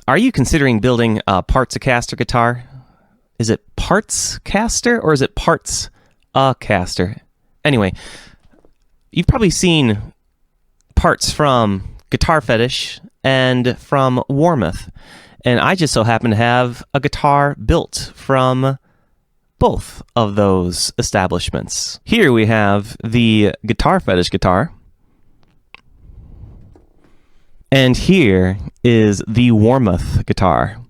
Are you considering building a parts-a-caster guitar? Is it parts-caster or is it parts-a-caster? Anyway, you've probably seen parts from Guitarfetish and from Warmoth, and I just so happen to have a guitar built from both of those establishments. Here we have the Guitarfetish guitar, and here is the Warmoth guitar.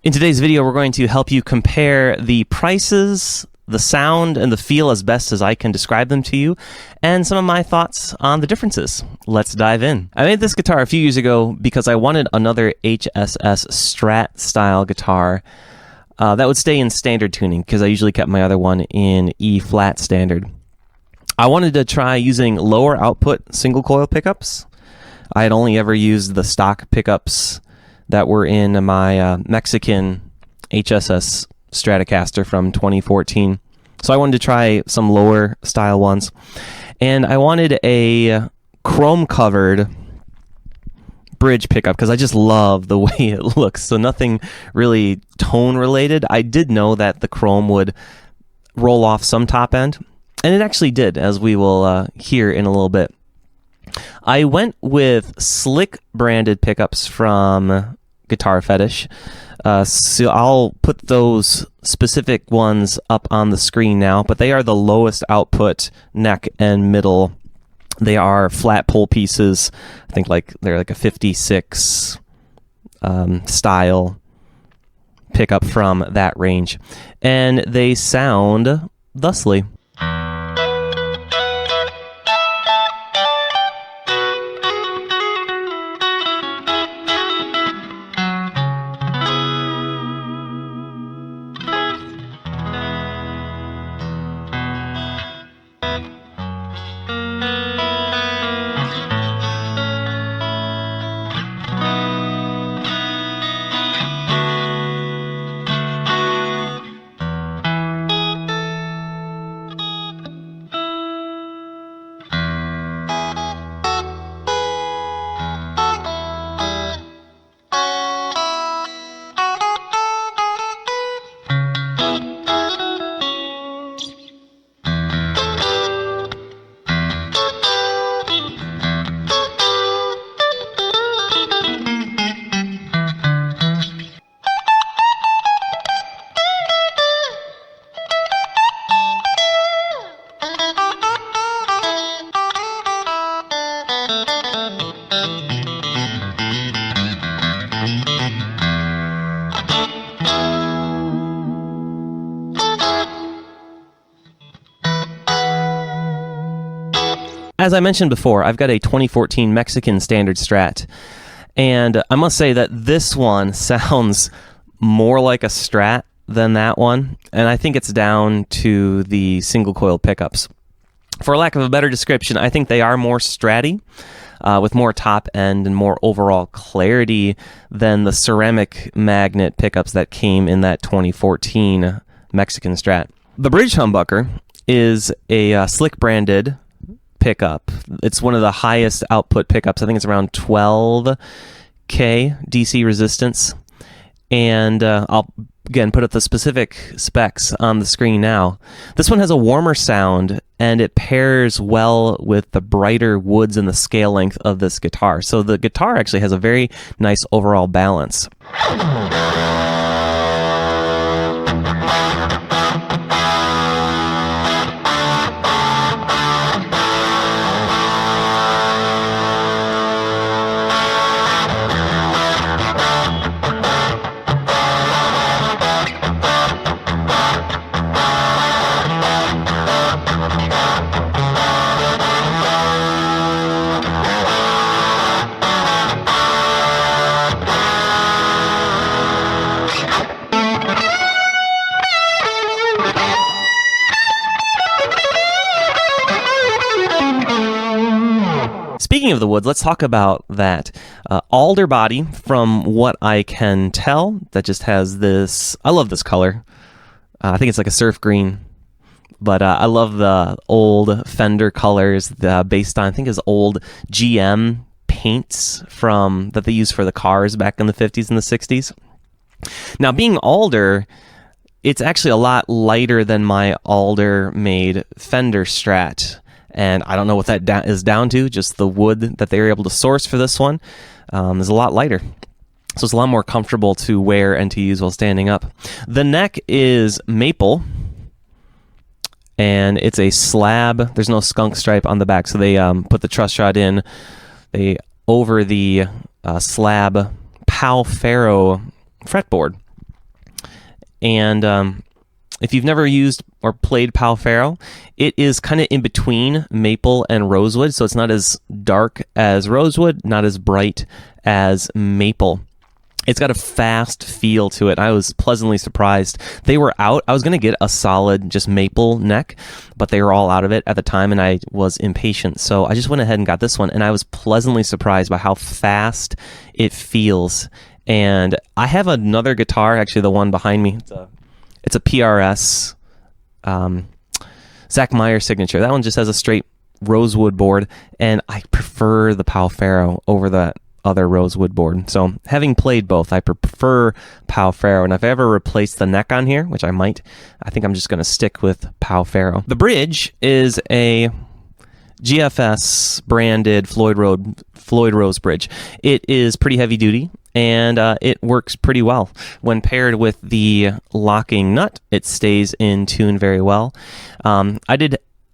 In today's video, we're going to help you compare the prices, the sound, and the feel as best as I can describe them to you, and some of my thoughts on the differences. Let's dive in. I made this guitar a few years ago because I wanted another HSS Strat style guitar that would stay in standard tuning, because I usually kept my other one in E flat standard. I wanted to try using lower output single coil pickups. I had only ever used the stock pickups that were in my Mexican HSS Stratocaster from 2014. So I wanted to try some lower style ones. And I wanted a chrome covered bridge pickup because I just love the way it looks. So nothing really tone related. I did know that the chrome would roll off some top end, and it actually did, as we will hear in a little bit. I went with Slick branded pickups from Guitarfetish. So I'll put those specific ones up on the screen now, but they are the lowest output neck and middle. They are flat pole pieces. I think they're like a 56 style pickup from that range, and they sound thusly. As I mentioned before, I've got a 2014 Mexican Standard Strat, and I must say that this one sounds more like a Strat than that one, and I think it's down to the single coil pickups. For lack of a better description, I think they are more Stratty, with more top end and more overall clarity than the ceramic magnet pickups that came in that 2014 Mexican Strat. The Bridge Humbucker is a Slick branded pickup. It's one of the highest output pickups. I think it's around 12K DC resistance. And I'll again put up the specific specs on the screen now. This one has a warmer sound, and it pairs well with the brighter woods and the scale length of this guitar. So the guitar actually has a very nice overall balance. Speaking of the woods, let's talk about that. Alder body, from what I can tell, that just has this, I love this color. I think it's like a surf green, but I love the old Fender colors based on, I think, his old GM paints that they used for the cars back in the 50s and the 60s. Now, being alder, it's actually a lot lighter than my Alder-made Fender Strat, and I don't know what that is down to. Just the wood that they were able to source for this one is a lot lighter. So it's a lot more comfortable to wear and to use while standing up. The neck is maple, and it's a slab. There's no skunk stripe on the back, so they put the truss rod in over the slab Pal-Faro fretboard. And if you've never used or played Pal-Faro, it is kind of in between maple and rosewood, so it's not as dark as rosewood, not as bright as maple. It's got a fast feel to it. I was pleasantly surprised. They were out. I was going to get a solid just maple neck, but they were all out of it at the time, and I was impatient. So I just went ahead and got this one, and I was pleasantly surprised by how fast it feels. And I have another guitar, actually the one behind me. It's a PRS Zach Meyer signature. That one just has a straight rosewood board, and I prefer the Pal-Faro over the other rosewood board. So having played both, I prefer Pal-Faro, and if I ever replace the neck on here, which I might, I think I'm just going to stick with Pal-Faro. The bridge is a GFS branded Floyd Rose bridge. It is pretty heavy duty, and it works pretty well. When paired with the locking nut, it stays in tune very well. I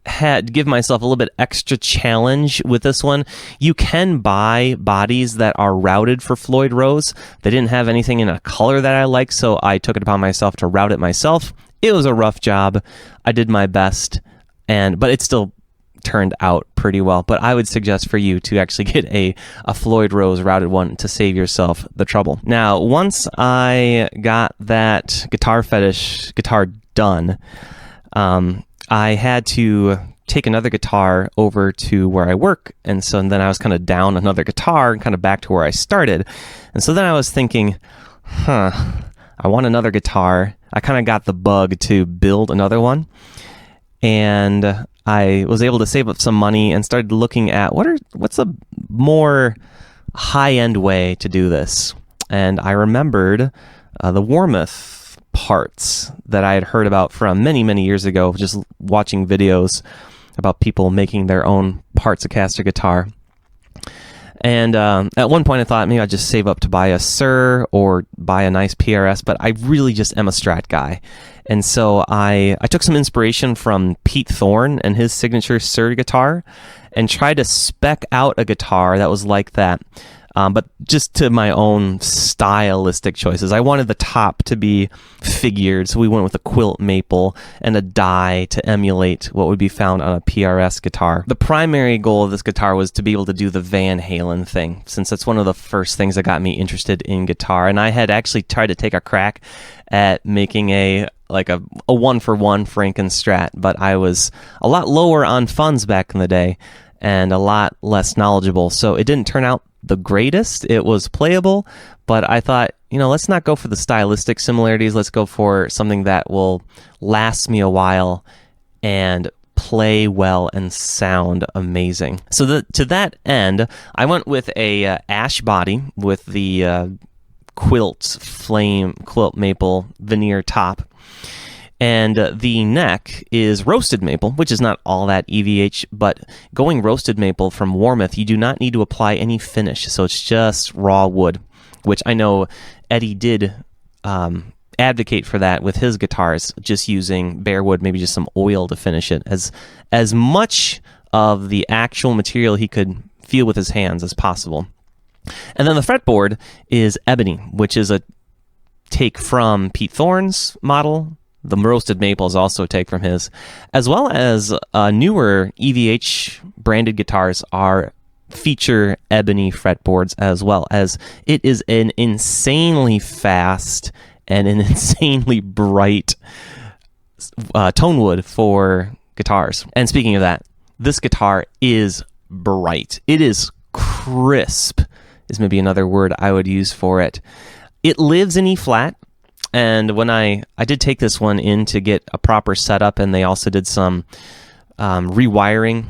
had to give myself a little bit extra challenge with this one. You can buy bodies that are routed for Floyd Rose. They didn't have anything in a color that I liked, so I took it upon myself to route it myself. It was a rough job. I did my best, but it still turned out pretty well. But I would suggest for you to actually get a Floyd Rose routed one to save yourself the trouble. Now, once I got that Guitarfetish guitar done, I had to take another guitar over to where I work, and then I was kind of down another guitar and kind of back to where I started. And so then I was thinking, I want another guitar. I kind of got the bug to build another one, and I was able to save up some money and started looking at what's a more high-end way to do this. And I remembered the Warmoth parts that I had heard about from many, many years ago, just watching videos about people making their own Parts-A-Caster guitar. And at one point I thought maybe I'd just save up to buy a Sir or buy a nice PRS, but I really just am a Strat guy. And so I took some inspiration from Pete Thorne and his signature Sir guitar and tried to spec out a guitar that was like that. But just to my own stylistic choices. I wanted the top to be figured, so we went with a quilt maple and a die to emulate what would be found on a PRS guitar. The primary goal of this guitar was to be able to do the Van Halen thing, since that's one of the first things that got me interested in guitar. And I had actually tried to take a crack at making a one-for-one Franken Strat, but I was a lot lower on funds back in the day and a lot less knowledgeable, so it didn't turn out the greatest. It was playable, but I thought, let's not go for the stylistic similarities. Let's go for something that will last me a while and play well and sound amazing. So to that end, I went with a ash body with the quilt maple veneer top. And the neck is roasted maple, which is not all that EVH, but going roasted maple from Warmoth, you do not need to apply any finish, so it's just raw wood, which I know Eddie did advocate for that with his guitars, just using bare wood, maybe just some oil to finish it, as much of the actual material he could feel with his hands as possible. And then the fretboard is ebony, which is a take from Pete Thorne's model. The roasted maple is also a take from his, as well as newer EVH branded guitars feature ebony fretboards, as well as it is an insanely fast and an insanely bright tone wood for guitars. And speaking of that, this guitar is bright. It is crisp, is maybe another word I would use for it. It lives in E flat. And when I did take this one in to get a proper setup, and they also did some rewiring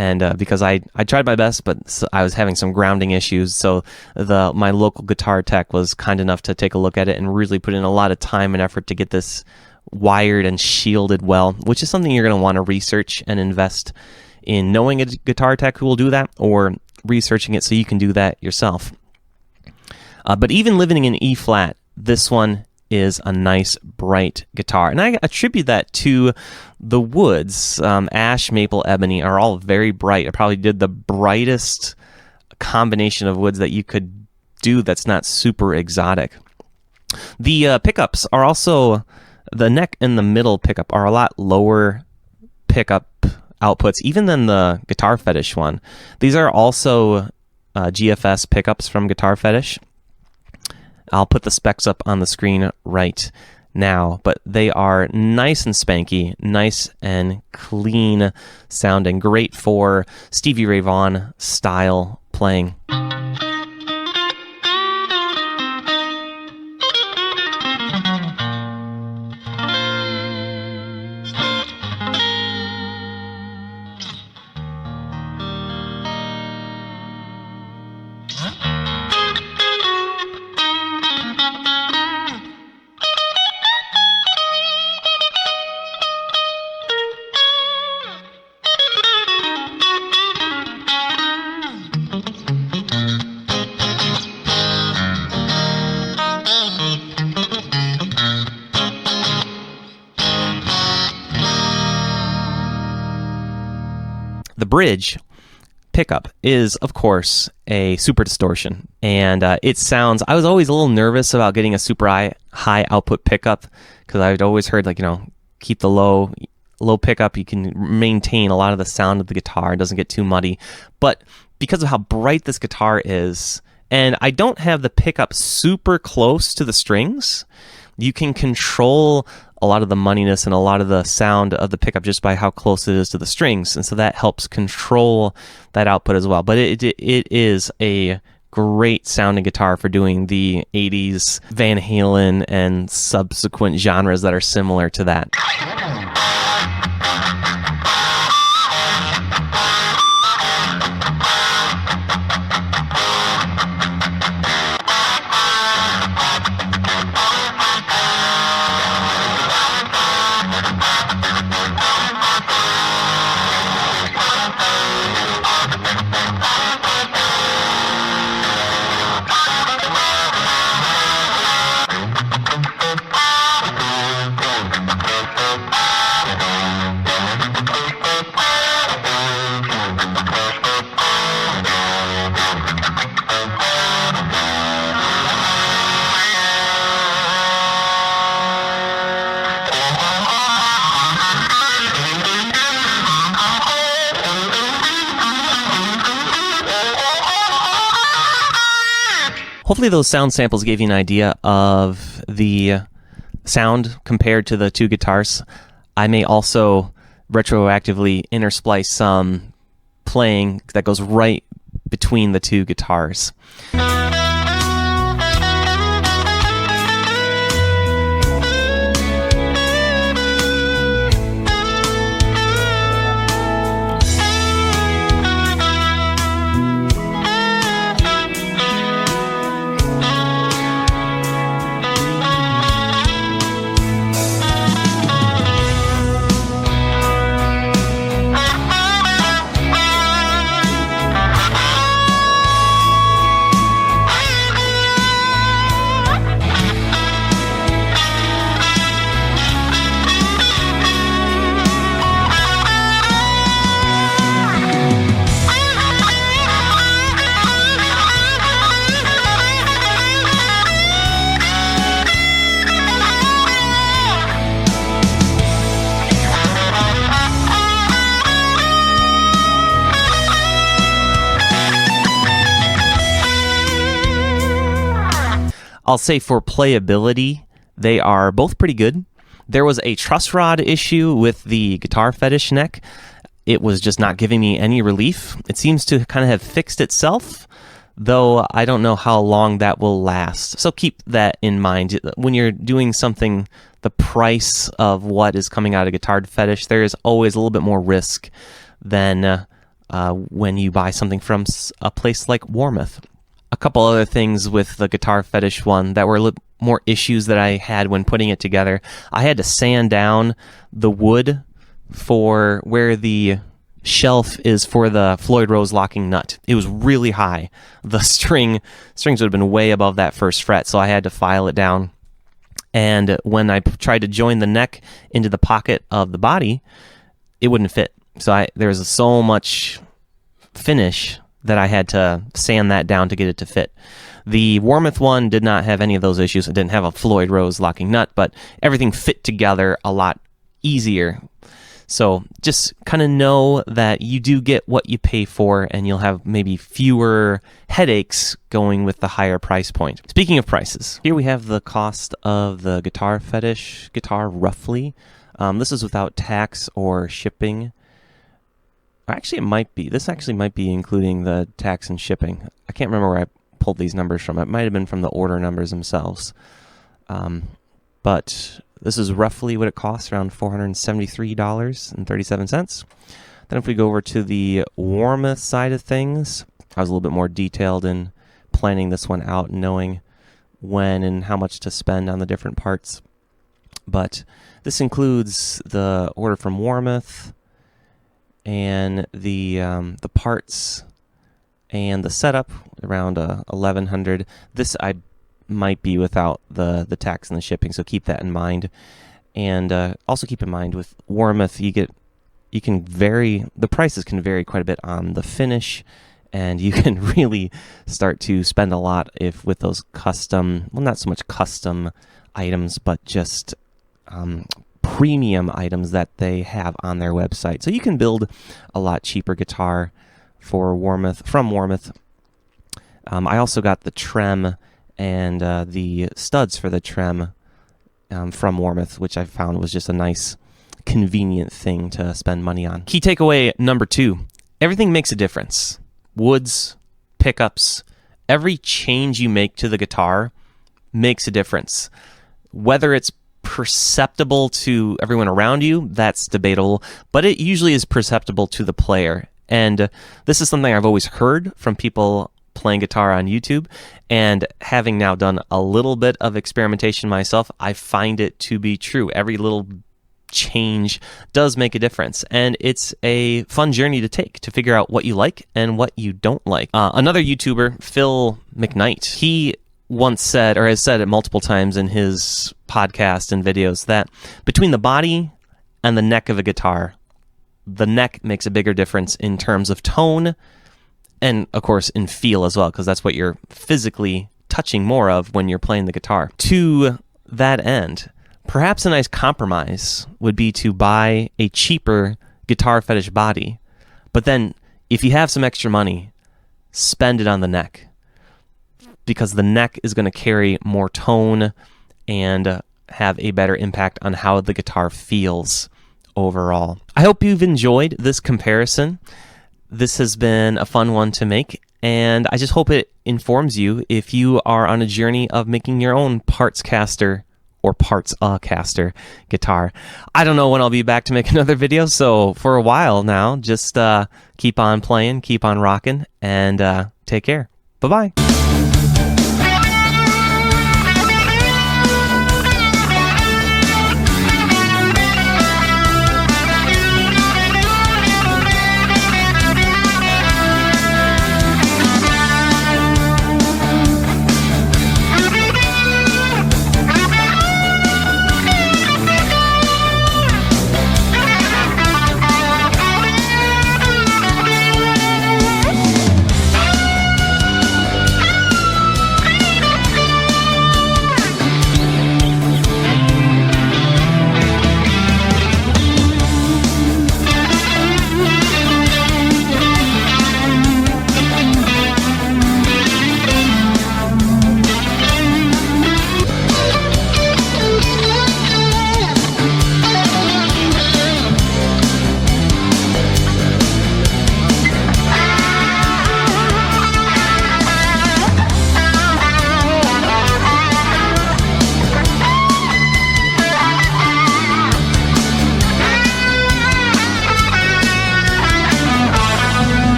And because I tried my best, but I was having some grounding issues, so my local guitar tech was kind enough to take a look at it and really put in a lot of time and effort to get this wired and shielded well, which is something you're going to want to research and invest in knowing a guitar tech who will do that, or researching it so you can do that yourself. But even living in E flat, this one is a nice bright guitar, and I attribute that to the woods. Ash, maple, ebony are all very bright. I probably did the brightest combination of woods that you could do that's not super exotic. The pickups are also, the neck and the middle pickup are a lot lower pickup outputs even than the Guitarfetish one. These are also GFS pickups from Guitarfetish. I'll put the specs up on the screen right now, but they are nice and spanky, nice and clean sounding, great for Stevie Ray Vaughan style playing. The bridge pickup is, of course, a super distortion, and it sounds, I was always a little nervous about getting a super high output pickup, because I'd always heard, like, keep the low pickup, you can maintain a lot of the sound of the guitar, it doesn't get too muddy. But because of how bright this guitar is, and I don't have the pickup super close to the strings, you can control a lot of the muddiness and a lot of the sound of the pickup just by how close it is to the strings, and so that helps control that output as well. But it is a great sounding guitar for doing the 80s Van Halen and subsequent genres that are similar to that. Hopefully those sound samples gave you an idea of the sound compared to the two guitars. I may also retroactively intersplice some playing that goes right between the two guitars. I'll say for playability, they are both pretty good. There was a truss rod issue with the Guitarfetish neck. It was just not giving me any relief. It seems to kind of have fixed itself, though I don't know how long that will last. So keep that in mind. When you're doing something the price of what is coming out of Guitarfetish, there is always a little bit more risk than when you buy something from a place like Warmoth. A couple other things with the Guitarfetish one that were a little more issues that I had when putting it together. I had to sand down the wood for where the shelf is for the Floyd Rose locking nut. It was really high. The strings would have been way above that first fret, so I had to file it down. And when I tried to join the neck into the pocket of the body, it wouldn't fit. So there was so much finish that I had to sand that down to get it to fit. The Warmoth one did not have any of those issues. It didn't have a Floyd Rose locking nut, but everything fit together a lot easier. So just kind of know that you do get what you pay for, and you'll have maybe fewer headaches going with the higher price point. Speaking of prices, here we have the cost of the Guitarfetish guitar roughly. This is without tax or shipping. Actually, it might be. This actually might be including the tax and shipping. I can't remember where I pulled these numbers from. It might have been from the order numbers themselves. But this is roughly what it costs, around $473.37. Then if we go over to the Warmoth side of things, I was a little bit more detailed in planning this one out, knowing when and how much to spend on the different parts. But this includes the order from Warmoth, and the parts and the setup around $1,100. This I might be without the tax and the shipping, so keep that in mind. And also keep in mind with Warmoth, the prices can vary quite a bit on the finish, and you can really start to spend a lot with those custom, well, not so much custom items, but just premium items that they have on their website. So you can build a lot cheaper guitar from Warmoth. I also got the trem and the studs for the trem from Warmoth, which I found was just a nice, convenient thing to spend money on. Key takeaway number 2, everything makes a difference. Woods, pickups, every change you make to the guitar makes a difference. Whether it's perceptible to everyone around you, that's debatable, but it usually is perceptible to the player. And this is something I've always heard from people playing guitar on YouTube, and having now done a little bit of experimentation myself, I find it to be true. Every little change does make a difference, and it's a fun journey to take to figure out what you like and what you don't like. Another YouTuber, Phil McKnight, he once said, or has said it multiple times in his podcast and videos, that between the body and the neck of a guitar, the neck makes a bigger difference in terms of tone and, of course, in feel as well, because that's what you're physically touching more of when you're playing the guitar. To that end, perhaps a nice compromise would be to buy a cheaper Guitarfetish body, but then if you have some extra money, spend it on the neck, because the neck is going to carry more tone and have a better impact on how the guitar feels overall. I hope you've enjoyed this comparison. This has been a fun one to make, and I just hope it informs you if you are on a journey of making your own parts caster or parts-a-caster guitar. I don't know when I'll be back to make another video, so for a while now, just keep on playing, keep on rocking, and take care. Bye-bye.